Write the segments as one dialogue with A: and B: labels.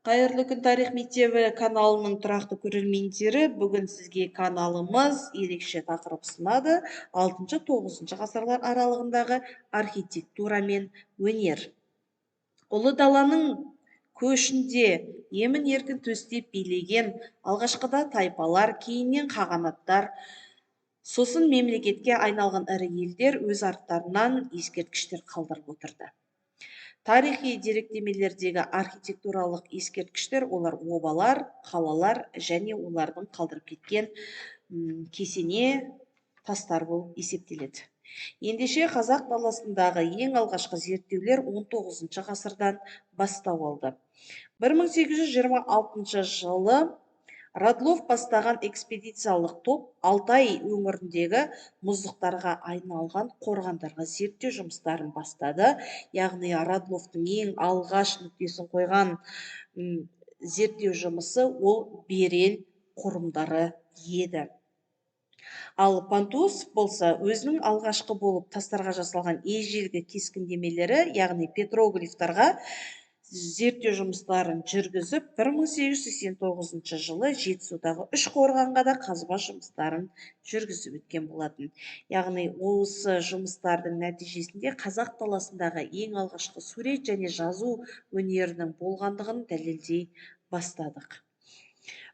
A: Қайырлы күн, Тарих мектебі каналының тұрақты көрермендері, бүгін сізге каналымыз ерекше тақырып ұсынады. 6-9 ғасырлар аралығындағы архитектура мен өнер. Ұлы даланың көшінде емін-еркін төстеп билеген алғашқыда тайпалар, кейіннен қағанаттар, сосын мемлекетке айналған ірі елдер өз арттарынан ескерткіштер қалдырып отырды. Тарихи деректемелердегі архитектуралық ескерткіштер олар обалар, қалалар және олардың қалдырып кеткен кесене тастар болып есептеледі. Ендеше қазақ даласындағы ең алғашқы зерттеулер 19 ғасырдан бастау алды. 1826 жылы Радлов бастаған экспедициялық топ Алтай өңіріндегі мұздықтарға айналған қорғандарға зерттеу жұмыстарын бастады. Яғни Радловтың ең алғаш нүктесін қойған зерттеу жұмысы ол Берел қорымдары еді. Ал Пантус болса өзінің алғашқы болып тастарға жасалған ежелгі кескіндемелері, яғни петроглифтарға зерттеу жұмыстарын жүргізіп, 1889 жылы Жетісудағы 3 қорғанға да қазба жұмыстарын жүргізіп өткен болатын. Яғни осы жұмыстардың нәтижесінде қазақ даласындағы ең алғашқы сурет және жазу өнерінің болғандығын дәлелдей бастадық.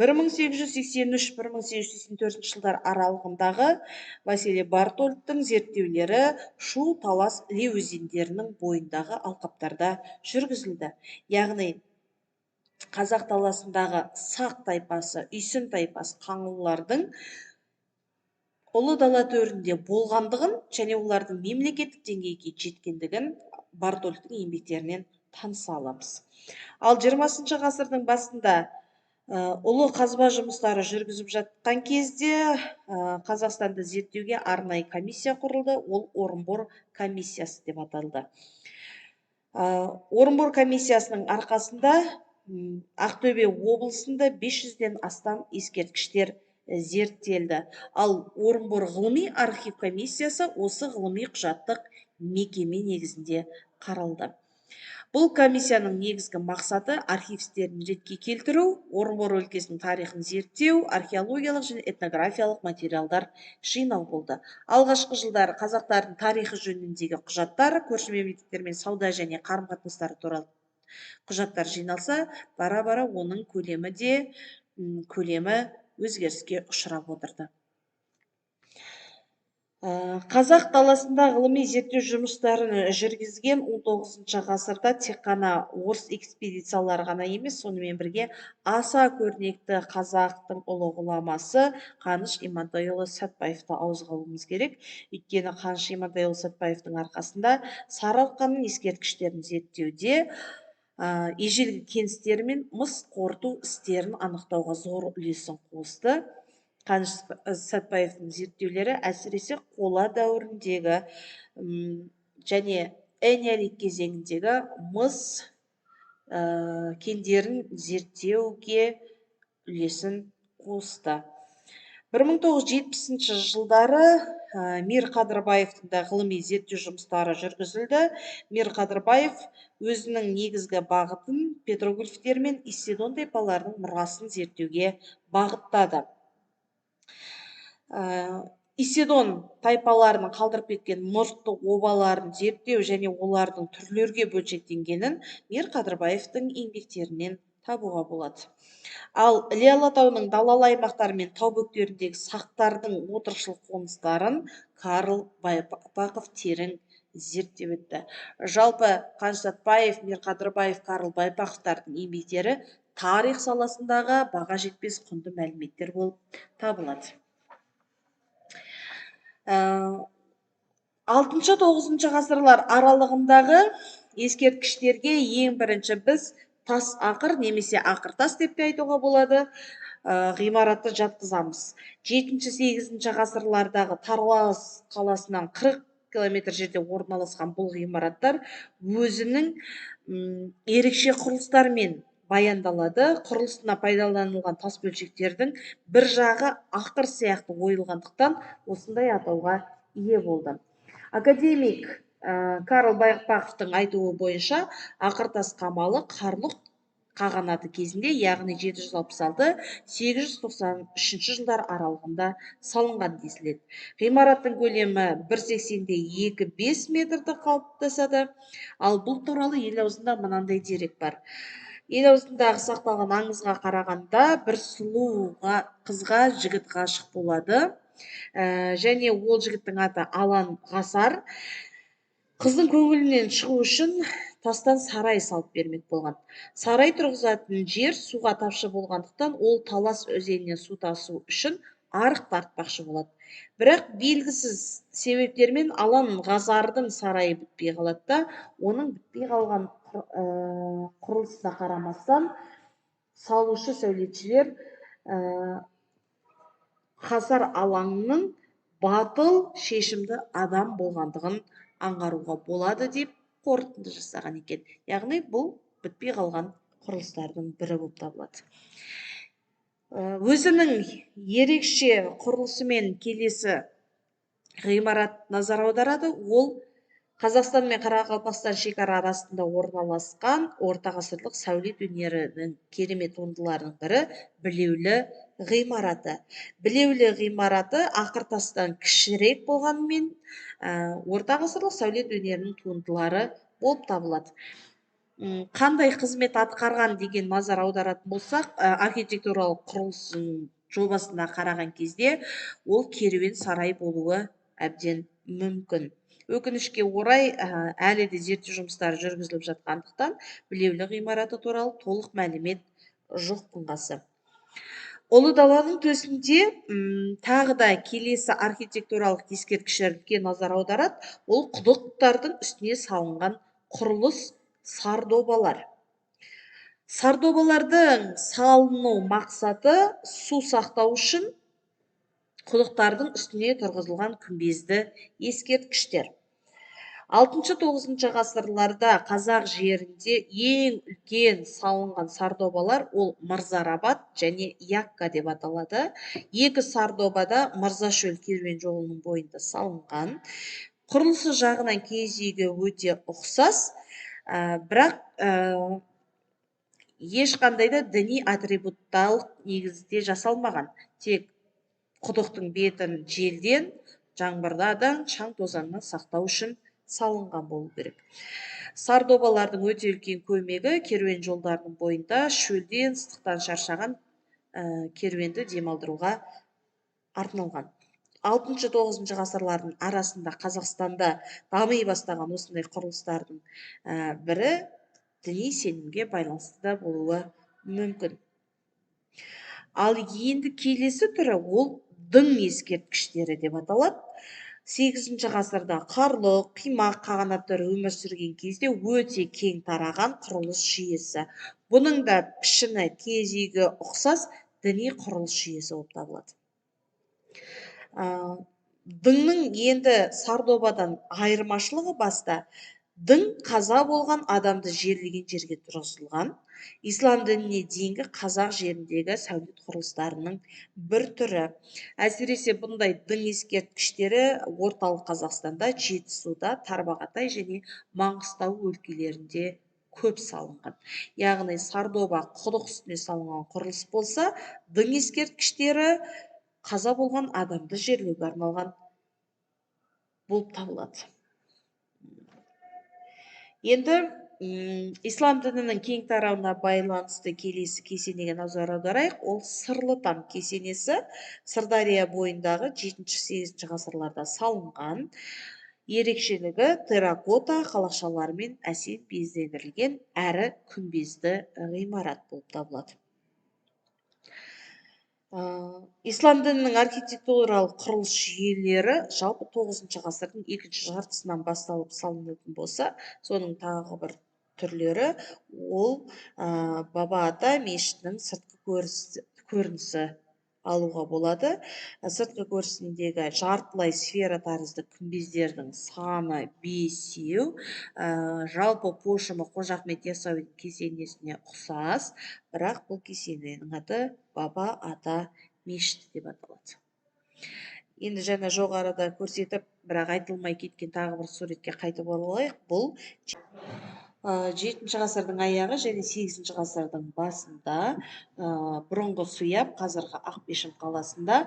A: 1883-1884 жылдар аралығындағы Василий Бартольдтың зерттеулері Шу, Талас, Іле өзендерінің бойындағы алқаптарда жүргізілді. Яғни қазақ даласындағы Сақ тайпасы, Үйсін тайпасы қаңлылардың ұлы дала төрінде болғандығын және олардың мемлекеттік деңгейге жеткендігін Бартольдтың еңбектерінен таныса аламыз. Ал 20 ғасырдың басында ұлы қазба жұмыстары жүргізіп жатқан кезде Қазақстанды зерттеуге арнайы комиссия құрылды. Ол Орынбор комиссиясы деп аталды. Орынбор комиссиясының арқасында Ақтөбе облысында 500-ден астам ескерткіштер зерттелді. Ал Орынбор ғылыми архив комиссиясы осы ғылыми құжаттық мекеме негізінде қаралды. Бұл комиссияның негізгі мақсаты архивтерін ретке келтіру, Орынбор өлкесінің тарихын зерттеу, археологиялық және этнографиялық материалдар жинау болды. Алғашқы жылдары қазақтардың тарихы жөніндегі құжаттар, көрші мемлекеттермен сауда және қарым-қатынастары туралы құжаттар жиналса, бара-бара оның көлемі өзгеріске ұшырап отырды. Қазақ даласында ғылыми зерттеу жұмыстарын жүргізген 19 ғасырда тек қана орыс экспедициялары ғана емес, сонымен бірге аса көрнекті қазақтың ұлы ғұламасы Қаныш Имантайұлы Сәтбаевты ауызға алуымыз керек. Өйткені Қаныш Имантайұлы Сәтбаевтың арқасында Сарыарқаның ескерткіштерін зерттеуде ежелгі кеңістер мен мыс қорыту істерін анықтауға зор үлесін қосты. Қаныш Сәтбаевтың зерттеулері әсіресе қола дәуіріндегі және энеолит кезеңіндегі мыс кендерін зерттеуге үлесін қосты. 1970 жылдары Мир Қадырбаевтың да ғылыми зерттеу жұмыстары жүргізілді. Мир Қадырбаев өзінің негізгі бағытын петроглифтер мен Исседон тайпаларының мұрасын зерттеуге бағыттады. Исседон тайпаларының қалдырып кеткен мұртты обаларын зерттеу және олардың түрлерге бөлшектенгенін Мир Қадырбаевтың еңбектерінен табуға болады. Ал Іле Алатауының далалы аймақтары мен тау бөктеріндегі сақтардың отырықшылық қоныстарын Карл Байпақов терең зерттеп өтті. Жалпы Қаныш Сәтбаев, Мир Қадырбаев, Карл Байпақовтардың еңбектері тарих саласындағы баға жетпес құнды мәліметтер болып табылады. 6-9 ғасырлар аралығындағы ескерткіштерге ең бірінші біз тас ақыр немесе ақыр тас деп те айтуға болады, ғимаратты жатқызамыз. 7-8 ғасырлардағы Тараз қаласынан 40 километр жерде орналасқан бұл ғимараттар өзінің ерекше құрылыстармен баяндалады. Құрылысына пайдаланылған тас бөлшектердің бір жағы ақыр сияқты ойылғандықтан осындай атауға ие болды. Академик Карл Байпақовтың айтуы бойынша ақыр тас қамалы қарлұқ қағанаты кезінде, яғни 766-893 жылдар аралығында салынған десіледі. Ғимараттың көлемі 1,80-2,5 метрді қалыптасады. Ал бұл туралы ел аузында мынандай дерек бар. Ел аузындағы сақталған аңызға қарағанда, бір сұлу қызға жігіт ғашық болады. Және ол жігіттің аты Алан Ғасар. Қыздың көңілінен шығу үшін тастан сарай салып бермек болған. Сарай тұрғызатын жер суға тапшы болғандықтан, ол Талас өзенінен су тасу үшін арық тартпақшы болады. Бірақ белгісіз себептермен Алан Ғазардың сарайы бітпей қалады да, оның бітпей қалған құрылысына қарамастан, салушы сәулетшілер Ғасар Алаңның батыл, шешімді адам болғандығын аңғаруға болады деп қорытынды жасаған екен. Яғни бұл бітпей қалған құрылыстардың бірі болып табылады. Өзінің ерекше құрылысымен келесі ғимарат назар аударады. Ол Қазақстан мен Қарақалпақстан шекара арасында орналасқан орта ғасырлық сәулет өнерінің керемет туындыларының бірі Білеулі ғимараты. Білеулі ғимараты ақыртастан кішірек болғанымен, орта ғасырлық сәулет өнерінің туындылары болып табылады. Қандай қызмет атқарған деген назар аударатын болсақ, архитектуралық құрылыстың жобасына қараған кезде, ол керуен сарай болуы әбден мүмкін. Өкінішке орай, әлі де зерттеу жұмыстары жүргізіліп жатқандықтан, Білеулі ғимараты туралы толық мәлімет жоқтың қасы. Ұлы даланың төсінде тағы да келесі архитектуралық ескерткіштерге назар аударады. Ол құдықтардың үстіне салынған құрылыс сардобалар. Сардобалардың салыну мақсаты су сақтау үшін құдықтардың үстіне тұрғызылған күмбезді ескерткіштер. 6-9 ғасырларда қазақ жерінде ең үлкен салынған сардобалар ол Мырзарабад және Якка деп аталады. Екі сардобада Мырзашөл керуен жолының бойында салынған. Құрылысы жағынан киіз үйге өте ұқсас, бірақ ешқандай да діни атрибутталық негізде жасалмаған. Тек құдықтың бетін желден, жаңбырдан, шаң тозаңнан сақтау үшін салынған болу керек. Сардобалардың өте үлкен көмегі керуен жолдарының бойында шөлден, ыстықтан шаршаған керуенді демалдыруға арналған. 6-9 ғасырлардың арасында Қазақстанда дами бастаған осындай құрылыстардың бірі діни сенімге байланысты да болуы мүмкін. Ал енді келесі түрі ол дың ескерткіштері деп аталады. 8 ғасырда қарлық, қимақ қағанаттар өмір сүрген кезде өте кең тараған құрылыс жүйесі. Бұның да пішіні киіз үйге ұқсас діни құрылыс жүйесі болып табылады. Дыңның енді сардобадан айырмашылығы баста. Дың қаза болған адамды жерлеген жерге тұрғызылған. Ислам дініне дейінгі қазақ жеріндегі сәулет құрылыстарының бір түрі. Әсіресе бұндай дың ескерткіштері орталық Қазақстанда, Жетісуда, Тарбағатай және Маңғыстау өлкелерінде көп салынған. Яғни сардоба құдық үстіне салынған құрылыс болса, дың ескерткіштері қаза болған адамды жерлеуге арналған болып табылады. Енді ислам дінінің кең тарауына байланысты келесі кесенеге назар аударайық. Ол Сырлы там кесенесі Сырдария бойындағы 7-8 ғасырларда салынған. Ерекшелігі терракота қалақшаларымен әсем безендірілген әрі күмбезді ғимарат болып табылады. Ислам дінінің архитектуралық құрылыс жүйелері жалпы 9 ғасырдың екінші жартысынан басталып салынатын болса, соның тағы бір түрлері ол Баба Ата мешітінің сыртқы көрінісі алуға болады. Сыртқы көрінісіндегі жартылай сфера тәрізді күмбездердің саны 5-еу. Жалпы пошымы Қожа Ахмет Яссауидің кесенесіне ұқсас, бірақ бұл кесененің аты Баба Ата мешіті деп аталады. Енді жаңа жоғарыда көрсетіп, бірақ айтылмай кеткен тағы бір суретке қайтып оралайық. Бұл жетінші ғасырдың аяғы және сегізінші ғасырдың басында бұрынғы суяб қазіргі ақбешім қаласында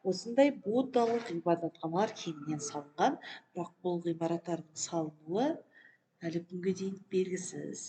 A: осындай буддалық ғибадатханалар кеңінен салынған, бірақ бұл ғимараттардың салынуы әлі күнге дейін белгісіз.